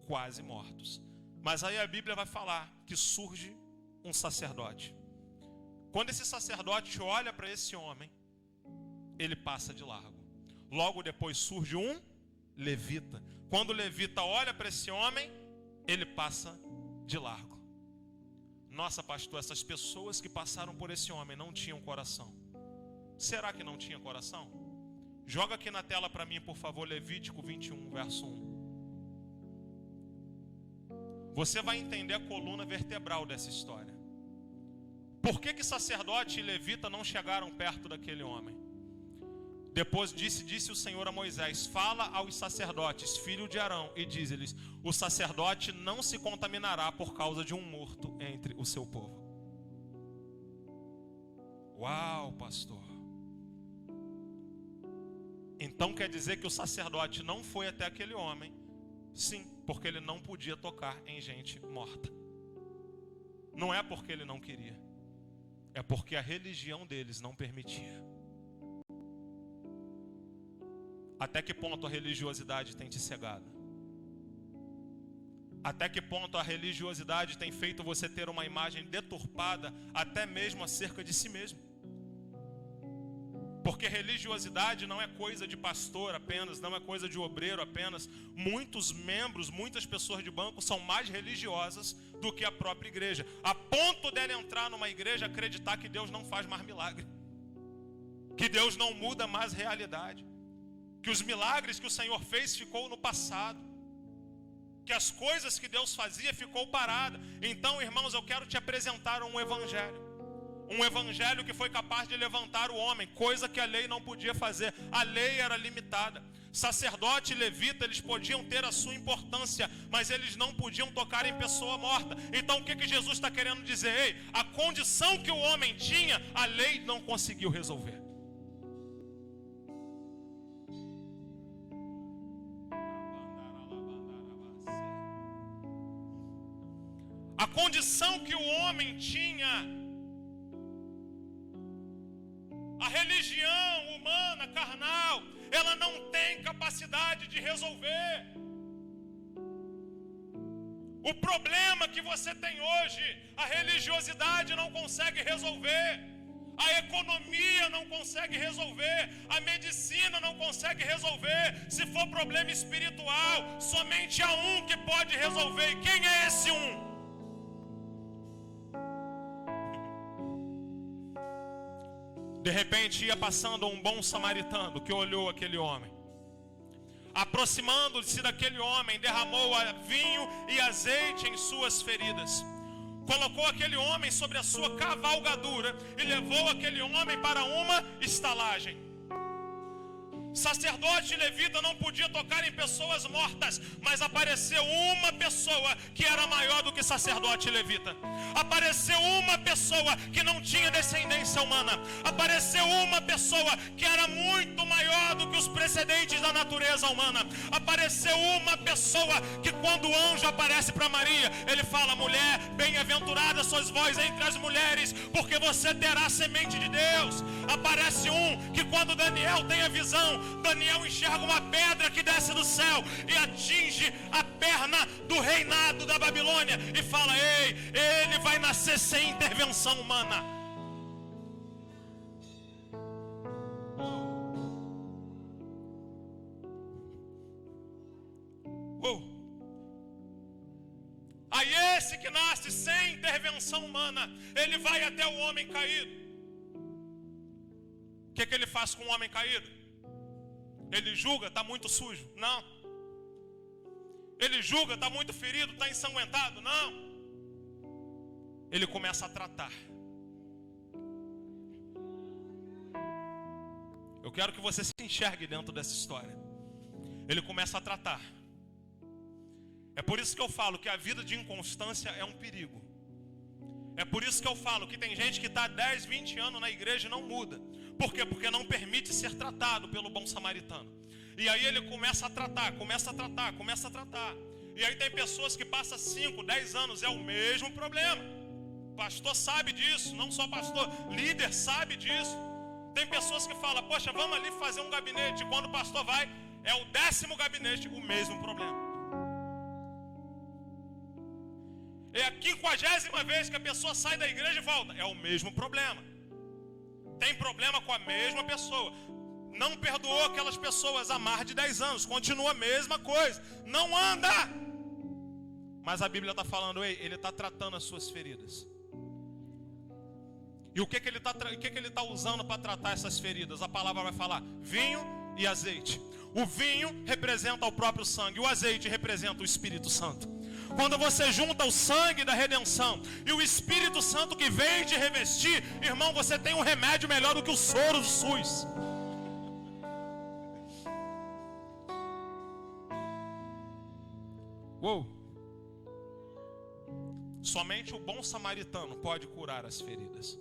Quase mortos. Mas aí a Bíblia vai falar que surge um sacerdote. Quando esse sacerdote olha para esse homem, ele passa de largo. Logo depois surge um levita. Quando o levita olha para esse homem, ele passa de largo. Nossa, pastor, essas pessoas que passaram por esse homem não tinham coração. Será que não tinha coração? Joga aqui na tela para mim, por favor, Levítico 21, verso 1. Você vai entender a coluna vertebral dessa história. Por que sacerdote e levita não chegaram perto daquele homem? Depois disse o Senhor a Moisés: fala aos sacerdotes, filho de Arão, e diz-lhes: o sacerdote não se contaminará por causa de um morto entre o seu povo. Uau, pastor. Então quer dizer que o sacerdote não foi até aquele homem? Sim, porque ele não podia tocar em gente morta. Não é porque ele não queria, é porque a religião deles não permitia. Até que ponto a religiosidade tem te cegado? Até que ponto a religiosidade tem feito você ter uma imagem deturpada, até mesmo acerca de si mesmo? Porque religiosidade não é coisa de pastor apenas, não é coisa de obreiro apenas. Muitos membros, muitas pessoas de banco são mais religiosas do que a própria igreja, a ponto dela entrar numa igreja e acreditar que Deus não faz mais milagre, que Deus não muda mais realidade, que os milagres que o Senhor fez ficou no passado, que as coisas que Deus fazia ficou parada. Então, irmãos, eu quero te apresentar um evangelho. Um evangelho que foi capaz de levantar o homem, coisa que a lei não podia fazer. A lei era limitada. Sacerdote e levita, eles podiam ter a sua importância, mas eles não podiam tocar em pessoa morta. Então o que Jesus está querendo dizer? Ei, a condição que o homem tinha, a lei não conseguiu resolver. A condição que o homem tinha, a religião humana, carnal, ela não tem capacidade de resolver. O problema que você tem hoje, a religiosidade não consegue resolver, a economia não consegue resolver, a medicina não consegue resolver. Se for problema espiritual, somente há um que pode resolver. E quem é esse um? De repente ia passando um bom samaritano que olhou aquele homem. Aproximando-se daquele homem, derramou vinho e azeite em suas feridas. Colocou aquele homem sobre a sua cavalgadura e levou aquele homem para uma estalagem. Sacerdote e levita não podia tocar em pessoas mortas, mas apareceu uma pessoa que era maior do que sacerdote e levita. Apareceu uma pessoa que não tinha descendência humana. Apareceu uma pessoa que era muito maior do que os precedentes da natureza humana. Apareceu uma pessoa que quando o anjo aparece para Maria, ele fala: mulher, bem-aventurada sois vós entre as mulheres, porque você terá semente de Deus. Aparece um que quando Daniel tem a visão, Daniel enxerga uma pedra que desce do céu e atinge a perna do reinado da Babilônia e fala: ei, ele vai nascer sem intervenção humana. Aí esse que nasce sem intervenção humana, ele vai até o homem caído. O que ele faz com o homem caído? Ele julga, está muito sujo? Não. Ele julga, está muito ferido, está ensanguentado? Não. Ele começa a tratar. Eu quero que você se enxergue dentro dessa história. Ele começa a tratar. É por isso que eu falo que a vida de inconstância é um perigo. É por isso que eu falo que tem gente que está 10, 20 anos na igreja e não muda. Por quê? Porque não permite ser tratado pelo bom samaritano. E aí ele começa a tratar. E aí tem pessoas que passam 5, 10 anos, é o mesmo problema. Pastor sabe disso, não só pastor, líder sabe disso. Tem pessoas que falam: poxa, vamos ali fazer um gabinete. Quando o pastor vai, é o 10º gabinete, o mesmo problema. É a 50ª vez que a pessoa sai da igreja e volta, é o mesmo problema. Tem problema com a mesma pessoa. Não perdoou aquelas pessoas há mais de 10 anos, continua a mesma coisa, não anda. Mas a Bíblia está falando: ei, ele está tratando as suas feridas. E o que ele está usando para tratar essas feridas? A palavra vai falar: vinho e azeite. O vinho representa o próprio sangue, o azeite representa o Espírito Santo. Quando você junta o sangue da redenção e o Espírito Santo que vem te revestir, irmão, você tem um remédio melhor do que o soro do SUS. Uou! Somente o bom samaritano pode curar as feridas.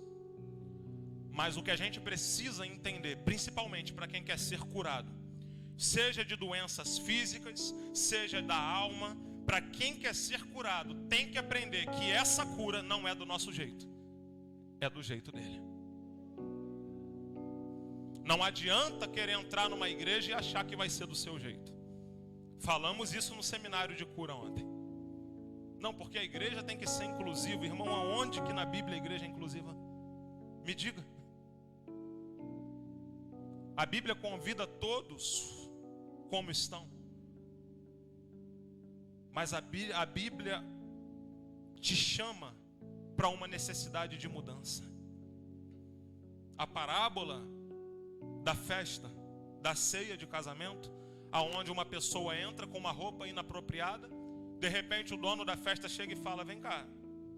Mas o que a gente precisa entender, principalmente para quem quer ser curado, seja de doenças físicas, seja da alma, para quem quer ser curado, tem que aprender que essa cura não é do nosso jeito, é do jeito dele. Não adianta querer entrar numa igreja e achar que vai ser do seu jeito. Falamos isso no seminário de cura ontem. Não, porque a igreja tem que ser inclusiva. Irmão, aonde que na Bíblia a igreja é inclusiva? Me diga. A Bíblia convida todos como estão. Mas a Bíblia te chama para uma necessidade de mudança. A parábola da festa, da ceia de casamento, aonde uma pessoa entra com uma roupa inapropriada, de repente o dono da festa chega e fala: vem cá,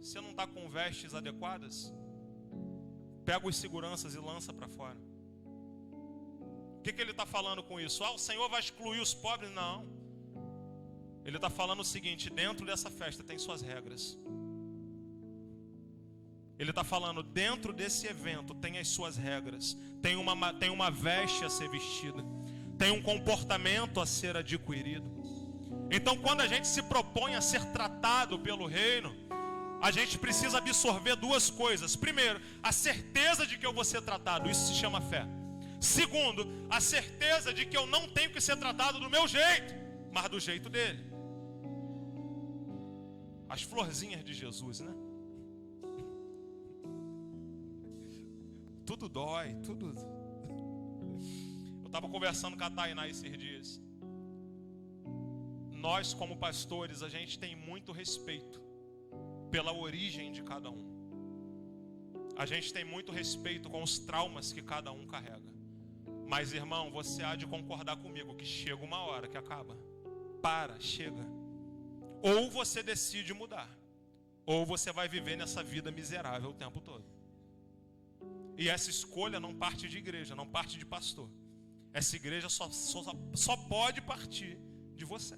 você não está com vestes adequadas? Pega os seguranças e lança para fora. O que ele está falando com isso? O Senhor vai excluir os pobres? Não. Ele está falando o seguinte: dentro dessa festa tem suas regras. Ele está falando, dentro desse evento tem as suas regras. Tem uma veste a ser vestida. Tem um comportamento a ser adquirido. Então, quando a gente se propõe a ser tratado pelo reino, a gente precisa absorver duas coisas. Primeiro, a certeza de que eu vou ser tratado. Isso se chama fé. Segundo, a certeza de que eu não tenho que ser tratado do meu jeito, mas do jeito dele. As florzinhas de Jesus, né? Tudo dói, tudo. Eu estava conversando com a Tainá esses dias. Nós, como pastores, a gente tem muito respeito pela origem de cada um. A gente tem muito respeito com os traumas que cada um carrega. Mas, irmão, você há de concordar comigo que chega uma hora que acaba. Chega. Ou você decide mudar, ou você vai viver nessa vida miserável o tempo todo. E essa escolha não parte de igreja, não parte de pastor. Essa igreja só pode partir de você.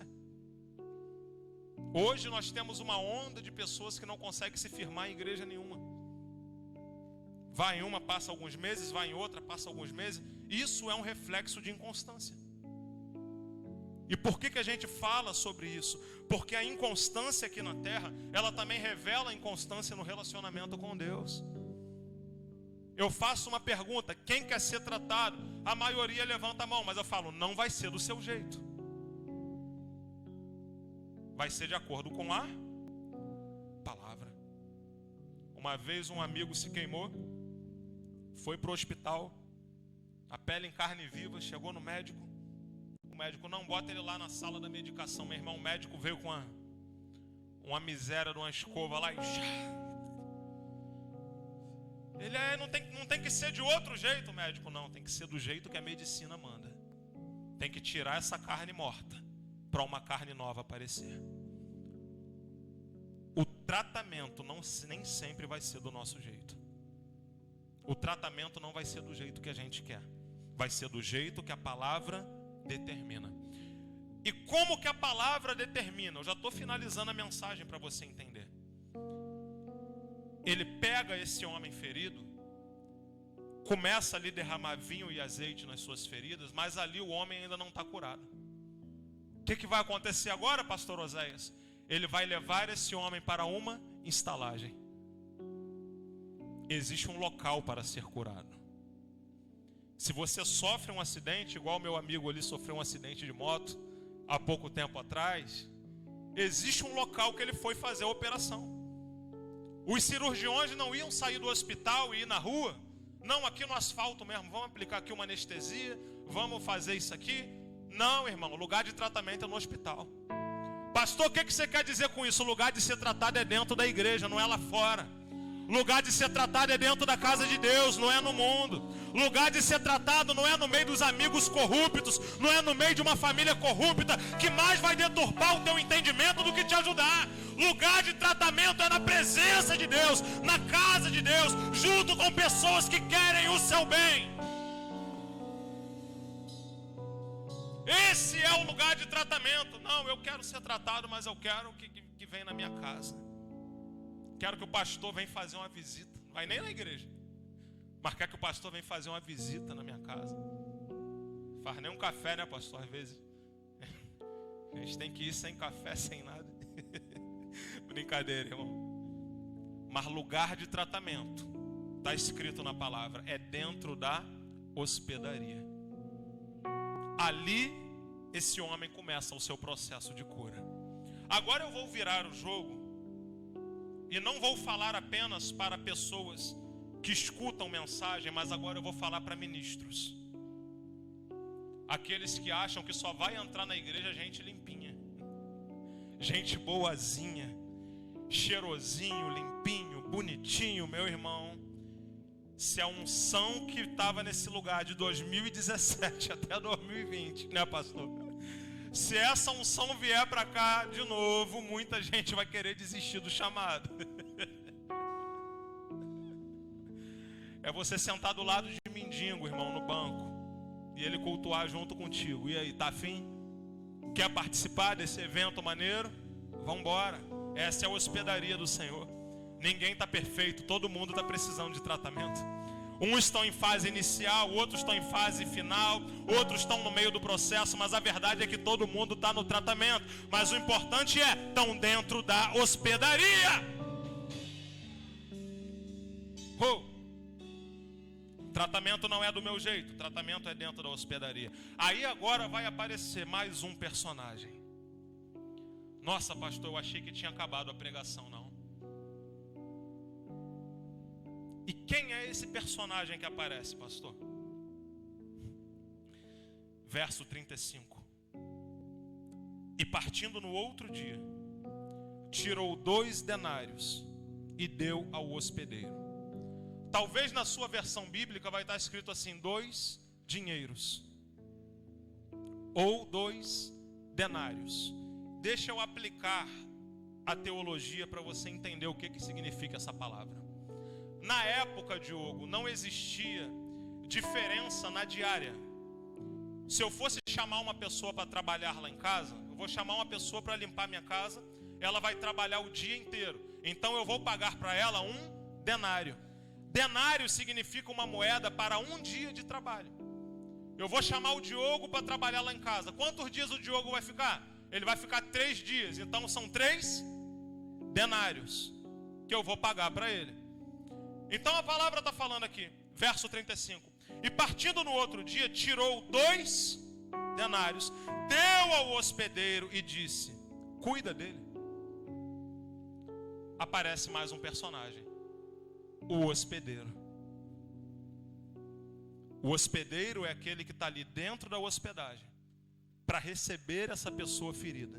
Hoje nós temos uma onda de pessoas que não conseguem se firmar em igreja nenhuma. Vai em uma, passa alguns meses, vai em outra, passa alguns meses. Isso é um reflexo de inconstância. E por que a gente fala sobre isso? Porque a inconstância aqui na terra, ela também revela a inconstância no relacionamento com Deus. Eu faço uma pergunta: quem quer ser tratado? A maioria levanta a mão, mas eu falo, não vai ser do seu jeito. Vai ser de acordo com a palavra. Uma vez um amigo se queimou, foi para o hospital, a pele em carne viva, chegou no médico. O médico, não, bota ele lá na sala da medicação. Meu irmão, o médico veio com uma miséria de uma escova lá e... Ele não tem que ser de outro jeito, médico. Não, tem que ser do jeito que a medicina manda. Tem que tirar essa carne morta para uma carne nova aparecer. O tratamento nem sempre vai ser do nosso jeito. O tratamento não vai ser do jeito que a gente quer. Vai ser do jeito que a palavra determina. E como que a palavra determina? Eu já estou finalizando a mensagem para você entender. Ele pega esse homem ferido, começa ali a derramar vinho e azeite nas suas feridas, mas ali o homem ainda não está curado. O que vai acontecer agora, pastor Oséias? Ele vai levar esse homem para uma estalagem. Existe um local para ser curado. Se você sofre um acidente, igual meu amigo ali sofreu um acidente de moto há pouco tempo atrás, existe um local que ele foi fazer a operação. Os cirurgiões não iam sair do hospital e ir na rua. Não, aqui no asfalto mesmo, vamos aplicar aqui uma anestesia, vamos fazer isso aqui. Não, irmão, o lugar de tratamento é no hospital. Pastor, o que você quer dizer com isso? O lugar de ser tratado é dentro da igreja, não é lá fora. O lugar de ser tratado é dentro da casa de Deus, não é no mundo. O lugar de ser tratado não é no meio dos amigos corruptos, não é no meio de uma família corrupta, que mais vai deturpar o teu entendimento do que te ajudar. Lugar de tratamento é na presença de Deus, na casa de Deus, junto com pessoas que querem o seu bem. Esse é o lugar de tratamento. Não, eu quero ser tratado, mas eu quero que venha na minha casa. Quero que o pastor venha fazer uma visita. Não vai nem na igreja, mas quer que o pastor venha fazer uma visita na minha casa. Faz nem um café, né, pastor? Às vezes a gente tem que ir sem café, sem nada. Brincadeira, irmão. Mas lugar de tratamento, está escrito na palavra, é dentro da hospedaria. Ali esse homem começa o seu processo de cura. Agora eu vou virar o jogo e não vou falar apenas para pessoas que escutam mensagem, mas agora eu vou falar para ministros. Aqueles que acham que só vai entrar na igreja gente limpinha, gente boazinha, cheirosinho, limpinho, bonitinho. Meu irmão, se a unção que estava nesse lugar de 2017 até 2020, né, pastor? Se essa unção vier para cá de novo, muita gente vai querer desistir do chamado. É você sentar do lado de mendigo, irmão, no banco, e ele cultuar junto contigo. E aí, tá afim? Quer participar desse evento maneiro? Vamos embora. Essa é a hospedaria do Senhor. Ninguém está perfeito, todo mundo está precisando de tratamento. Uns estão em fase inicial, outros estão em fase final, outros estão no meio do processo, mas a verdade é que todo mundo está no tratamento. Mas o importante é, estão dentro da hospedaria. Tratamento não é do meu jeito, tratamento é dentro da hospedaria. Aí agora vai aparecer mais um personagem. Nossa, pastor, eu achei que tinha acabado a pregação, não. E quem é esse personagem que aparece, pastor? Verso 35. E partindo no outro dia, tirou 2 denários e deu ao hospedeiro. Talvez na sua versão bíblica vai estar escrito assim, 2 dinheiros. Ou 2 denários. Deixa eu aplicar a teologia para você entender o que significa essa palavra. Na época, Diogo, não existia diferença na diária. Se eu fosse chamar uma pessoa para trabalhar lá em casa, eu vou chamar uma pessoa para limpar minha casa, ela vai trabalhar o dia inteiro. Então eu vou pagar para ela 1 denário. Denário significa uma moeda para 1 dia de trabalho. Eu vou chamar o Diogo para trabalhar lá em casa. Quantos dias o Diogo vai ficar? Ele vai ficar 3 dias. Então são 3 denários que eu vou pagar para ele. Então a palavra está falando aqui, verso 35. E partindo no outro dia, tirou 2 denários, deu ao hospedeiro e disse, cuida dele. Aparece mais um personagem, o hospedeiro. O hospedeiro é aquele que está ali dentro da hospedagem para receber essa pessoa ferida.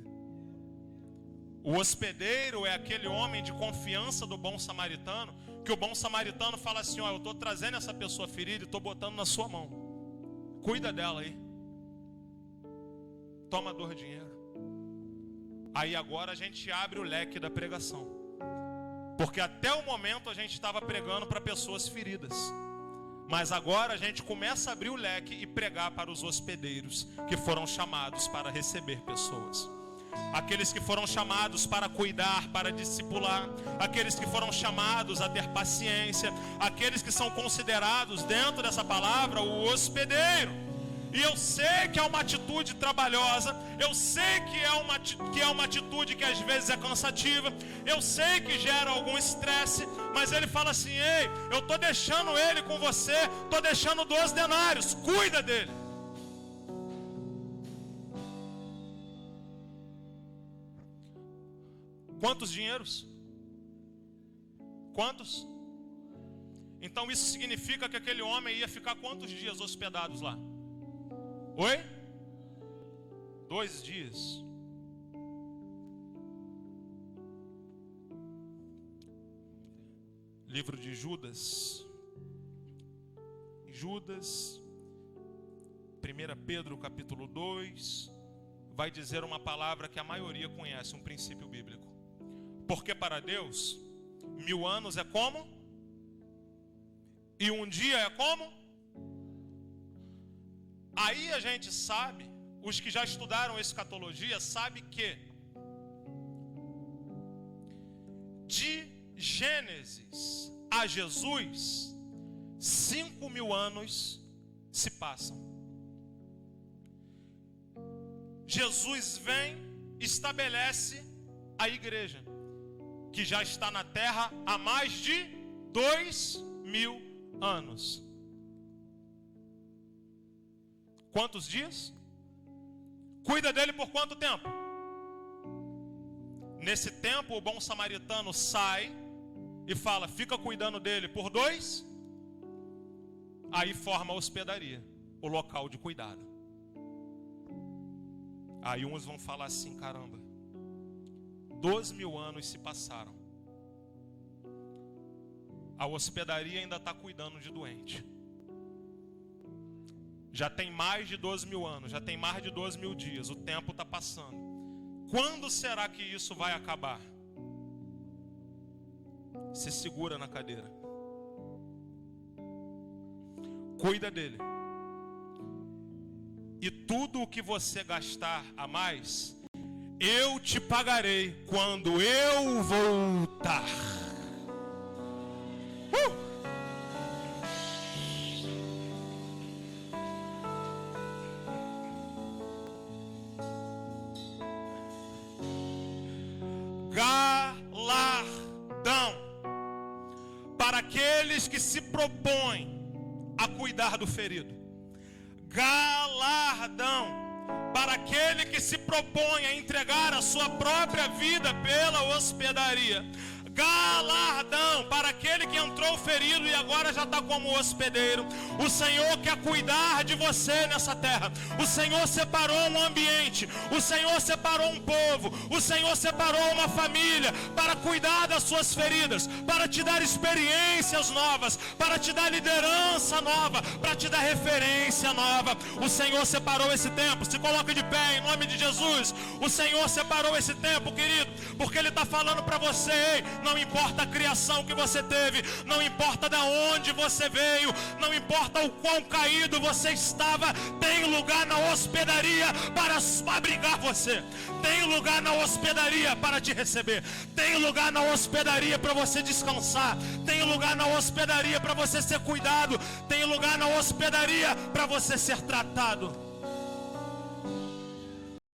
O hospedeiro é aquele homem de confiança do bom samaritano, que o bom samaritano fala assim, ó, eu estou trazendo essa pessoa ferida e estou botando na sua mão. Cuida dela aí. Toma 2 dinheiro. Aí agora a gente abre o leque da pregação. Porque até o momento a gente estava pregando para pessoas feridas. Mas agora a gente começa a abrir o leque e pregar para os hospedeiros que foram chamados para receber pessoas. Aqueles que foram chamados para cuidar, para discipular, aqueles que foram chamados a ter paciência, aqueles que são considerados dentro dessa palavra o hospedeiro. E eu sei que é uma atitude trabalhosa, eu sei que é uma atitude que às vezes é cansativa, eu sei que gera algum estresse, mas ele fala assim, ei, eu estou deixando ele com você, estou deixando 2 denários, cuida dele. Quantos dinheiros? Quantos? Então isso significa que aquele homem ia ficar quantos dias hospedados lá? Oi? 2 dias. Livro de Judas. Judas, 1 Pedro capítulo 2, vai dizer uma palavra que a maioria conhece, um princípio bíblico. Porque para Deus, 1000 anos é como? E um dia é como? Aí a gente sabe, os que já estudaram escatologia, sabe que de Gênesis a Jesus, 5000 anos se passam. Jesus vem, estabelece a igreja, que já está na terra há mais de 2000 anos. Quantos dias? Cuida dele por quanto tempo? Nesse tempo o bom samaritano sai e fala, fica cuidando dele por 2. Aí forma a hospedaria, o local de cuidado. Aí uns vão falar assim, caramba, 2000 anos se passaram. A hospedaria ainda está cuidando de doente. Já tem mais de 2000 anos, já tem mais de 2000 dias, o tempo está passando. Quando será que isso vai acabar? Se segura na cadeira. cuida dele. E tudo o que você gastar a mais, eu te pagarei quando eu voltar. Galardão para aqueles que se propõem a cuidar do ferido. Galardão para aquele que se propõe a entregar a sua própria vida pela hospedaria. Galardão para aquele que entrou ferido e agora já está como hospedeiro. O Senhor quer cuidar de você nessa terra. O Senhor separou um ambiente, o Senhor separou um povo, o Senhor separou uma família para cuidar das suas feridas, para te dar experiências novas, para te dar liderança nova, para te dar referência nova. O Senhor separou esse tempo. Se coloca de pé em nome de Jesus. O Senhor separou esse tempo, querido, porque Ele está falando para você: ei, não importa a criação que você teve, não importa de onde você veio, não importa o quão caído você estava, tem lugar na hospedaria para abrigar você, tem lugar na hospedaria para te receber, tem lugar na hospedaria para você descansar, tem lugar na hospedaria para você ser cuidado, tem lugar na hospedaria para você ser tratado.